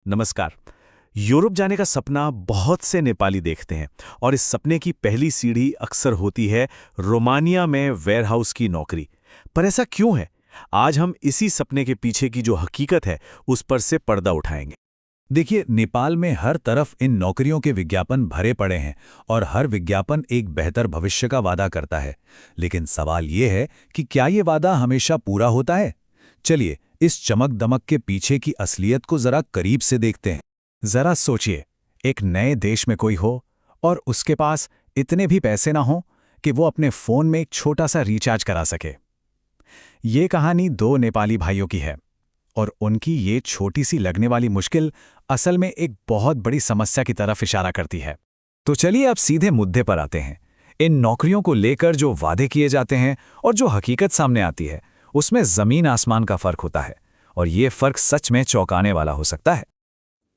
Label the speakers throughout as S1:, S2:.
S1: नमस्कार। यूरोप जाने का सपना बहुत से नेपाली देखते हैं और इस सपने की पहली सीढ़ी अक्सर होती है रोमानिया में वेयरहाउस की नौकरी। पर ऐसा क्यों है? आज हम इसी सपने के पीछे की जो हकीकत है उस पर से पर्दा उठाएंगे।
S2: देखिए, नेपाल में हर तरफ इन नौकरियों के विज्ञापन भरे पड़े हैं और हर विज्ञापन एक बेहतर भविष्य का वादा करता है। लेकिन सवाल ये है कि क्या ये वादा हमेशा पूरा होता है? चलिए, इस चमक दमक के पीछे की असलियत को जरा करीब से देखते हैं।
S3: जरा सोचिए, एक नए देश में कोई हो और उसके पास इतने भी पैसे ना हो कि वो अपने फोन में एक छोटा सा रिचार्ज करा सके। ये कहानी दो नेपाली भाइयों की है और उनकी ये छोटी सी लगने वाली मुश्किल असल में एक बहुत बड़ी समस्या की तरफ इशारा करती है। तो चलिए अब सीधे मुद्दे पर आते हैं। इन नौकरियों को लेकर जो वादे किए जाते हैं और जो हकीकत सामने आती है, उसमें जमीन आसमान का फर्क होता है और ये फर्क सच में चौंकाने वाला हो सकता है।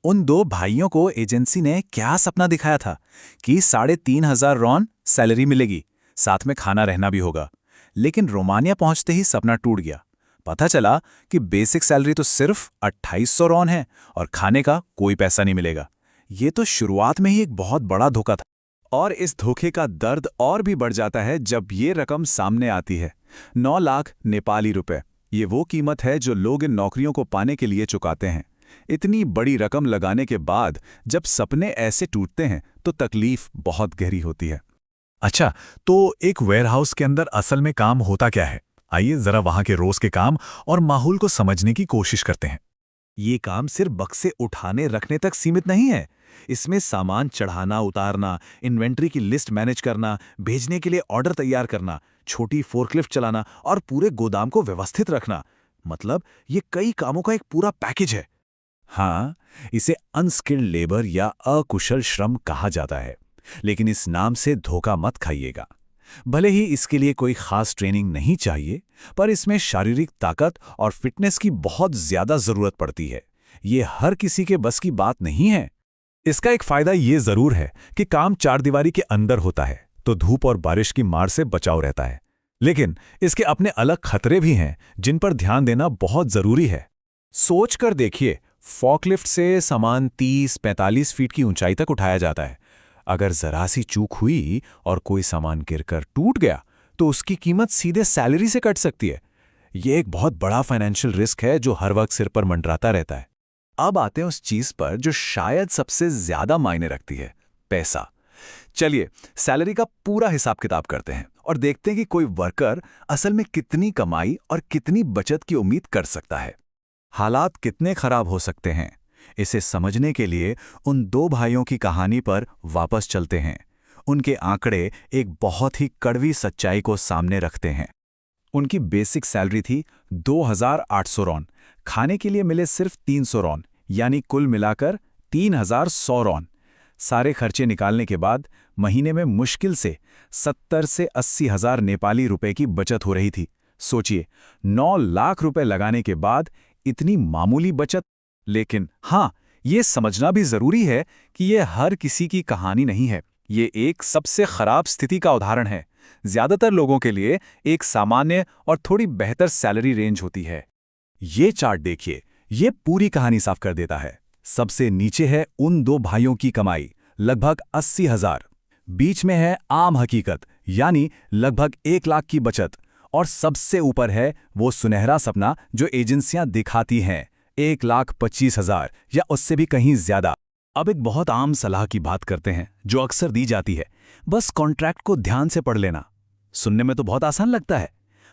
S3: उन दो भाइयों को एजेंसी ने क्या सपना दिखाया था कि 3,500 रॉन सैलरी मिलेगी, साथ में खाना रहना भी होगा। लेकिन रोमानिया पहुंचते ही सपना टूट गया। पता चला कि बेसिक सैलरी तो सिर्फ 2,800 रॉन है और खाने का कोई पैसा नहीं मिलेगा। ये तो शुरुआत में ही एक बहुत बड़ा धोखा था। और इस धोखे का दर्द और भी बढ़ जाता है जब ये रकम सामने आती है। 9 लाख नेपाली रुपए। ये वो कीमत है जो लोग इन नौकरियों को पाने के लिए चुकाते हैं। इतनी बड़ी रकम लगाने के बाद जब सपने ऐसे टूटते हैं तो तकलीफ बहुत गहरी होती है।
S2: अच्छा, तो एक वेयरहाउस के अंदर असल में काम होता क्या है? आइए जरा वहां के रोज के काम और माहौल को समझने की कोशिश करते हैं।
S3: ये काम सिर्फ बक्से उठाने रखने तक सीमित नहीं है। इसमें सामान चढ़ाना उतारना, इन्वेंट्री की लिस्ट मैनेज करना, भेजने के लिए ऑर्डर तैयार करना, छोटी फोर्कलिफ्ट चलाना और पूरे गोदाम को व्यवस्थित रखना, मतलब ये कई कामों का एक पूरा पैकेज है। हाँ, इसे अनस्किल्ड लेबर या अकुशल श्रम कहा जाता है, लेकिन इस नाम से धोखा मत खाइएगा। भले ही इसके लिए कोई खास ट्रेनिंग नहीं चाहिए, पर इसमें शारीरिक ताकत और फिटनेस की बहुत ज्यादा जरूरत पड़ती है। ये हर किसी के बस की बात नहीं है। इसका एक फायदा ये जरूर है कि काम चारदीवारी के अंदर होता है, तो धूप और बारिश की मार से बचाव रहता है। लेकिन इसके अपने अलग खतरे भी हैं जिन पर ध्यान देना बहुत जरूरी है। सोच कर देखिए, फॉकलिफ्ट से सामान 30-45 फीट की ऊंचाई तक उठाया जाता है। अगर जरा सी चूक हुई और कोई सामान गिरकर टूट गया तो उसकी कीमत सीधे सैलरी से कट सकती है। यह एक बहुत बड़ा फाइनेंशियल रिस्क है जो हर वक्त सिर पर मंडराता रहता है। अब आते हैं उस चीज पर जो शायद सबसे ज्यादा मायने रखती है, पैसा। चलिए, सैलरी का पूरा हिसाब किताब करते हैं और देखते हैं कि कोई वर्कर असल में कितनी कमाई और कितनी बचत की उम्मीद कर सकता है। हालात कितने खराब हो सकते हैं, इसे समझने के लिए उन दो भाइयों की कहानी पर वापस चलते हैं। उनके आंकड़े एक बहुत ही कड़वी सच्चाई को सामने रखते हैं। उनकी बेसिक सैलरी थी 2,800 रॉन। खाने के लिए मिले सिर्फ 300 रॉन, यानी कुल मिलाकर 3,100 रॉन। सारे खर्चे निकालने के बाद महीने में मुश्किल से 70 से 80 हजार नेपाली रुपए की बचत हो रही थी। सोचिए, 9 लाख रुपए लगाने के बाद इतनी मामूली बचत। लेकिन हाँ, ये समझना भी जरूरी है कि ये हर किसी की कहानी नहीं है। ये एक सबसे खराब स्थिति का उदाहरण है। ज्यादातर लोगों के लिए एक सामान्य और थोड़ी बेहतर सैलरी रेंज होती है। ये चार्ट देखिए, ये पूरी कहानी साफ कर देता है। सबसे नीचे है उन दो भाइयों की कमाई, लगभग 80,000। बीच में है आम हकीकत, यानी लगभग 1 लाख की बचत। और सबसे ऊपर है वो सुनहरा सपना जो एजेंसियां दिखाती हैं, 1,25,000 या उससे भी कहीं ज्यादा। अब एक बहुत आम सलाह की बात करते हैं जो अक्सर दी जाती है, बस कॉन्ट्रैक्ट को ध्यान से पढ़ लेना। सुनने में तो बहुत आसान लगता है,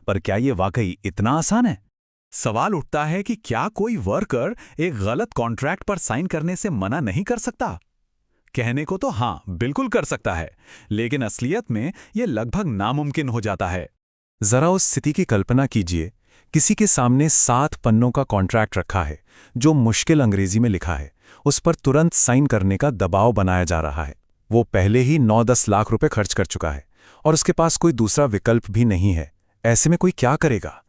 S3: पर क्या ये वाकई इतना आसान है? सवाल उठता है कि क्या कोई वर्कर एक गलत कॉन्ट्रैक्ट पर साइन करने से मना नहीं कर सकता? कहने को तो हाँ, बिल्कुल कर सकता है, लेकिन असलियत में यह लगभग नामुमकिन हो जाता है। जरा उस स्थिति की कल्पना कीजिए, किसी के सामने 7 पन्नों का कॉन्ट्रैक्ट रखा है जो मुश्किल अंग्रेजी में लिखा है। उस पर तुरंत साइन करने का दबाव बनाया जा रहा है। वो पहले ही 9-10 लाख रुपए खर्च कर चुका है और उसके पास कोई दूसरा विकल्प भी नहीं है। ऐसे में कोई क्या करेगा?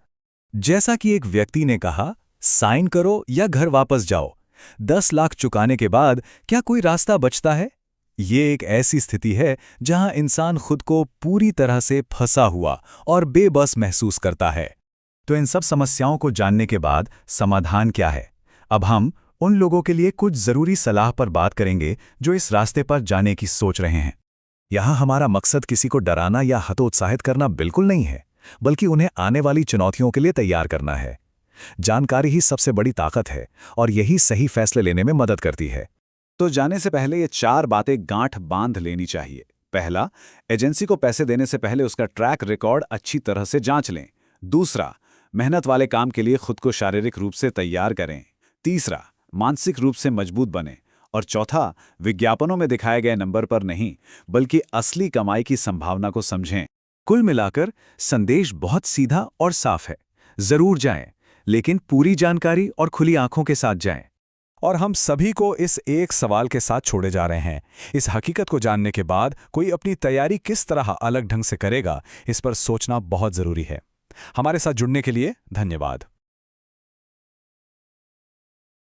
S3: जैसा कि एक व्यक्ति ने कहा, साइन करो या घर वापस जाओ। 10 लाख चुकाने के बाद क्या कोई रास्ता बचता है? ये एक ऐसी स्थिति है जहां इंसान खुद को पूरी तरह से फंसा हुआ और बेबस महसूस करता है। तो इन सब समस्याओं को जानने के बाद समाधान क्या है? अब हम
S2: उन लोगों के लिए कुछ ज़रूरी सलाह पर बात करेंगे जो इस रास्ते पर जाने की सोच रहे हैं। यहाँ हमारा मकसद किसी को डराना या हतोत्साहित करना बिल्कुल नहीं है, बल्कि उन्हें आने वाली चुनौतियों के लिए तैयार करना है। जानकारी ही सबसे बड़ी ताकत है और यही सही फैसले लेने में मदद करती है।
S3: तो जाने से पहले ये 4 बातें गांठ बांध लेनी चाहिए। पहला, एजेंसी को पैसे देने से पहले उसका ट्रैक रिकॉर्ड अच्छी तरह से जांच लें। दूसरा, मेहनत वाले काम के लिए खुद को शारीरिक रूप से तैयार करें। तीसरा, मानसिक रूप से मजबूत बनें। और चौथा, विज्ञापनों में दिखाए गए नंबर पर नहीं, बल्कि असली कमाई की संभावना को समझें।
S1: कुल मिलाकर संदेश बहुत सीधा और साफ है। जरूर जाएं, लेकिन पूरी जानकारी और खुली आंखों के साथ जाएं।
S4: और हम सभी को इस एक सवाल के साथ छोड़े जा रहे हैं। इस हकीकत को जानने के बाद कोई अपनी तैयारी किस तरह अलग ढंग से करेगा, इस पर सोचना बहुत जरूरी है। हमारे साथ जुड़ने के लिए धन्यवाद।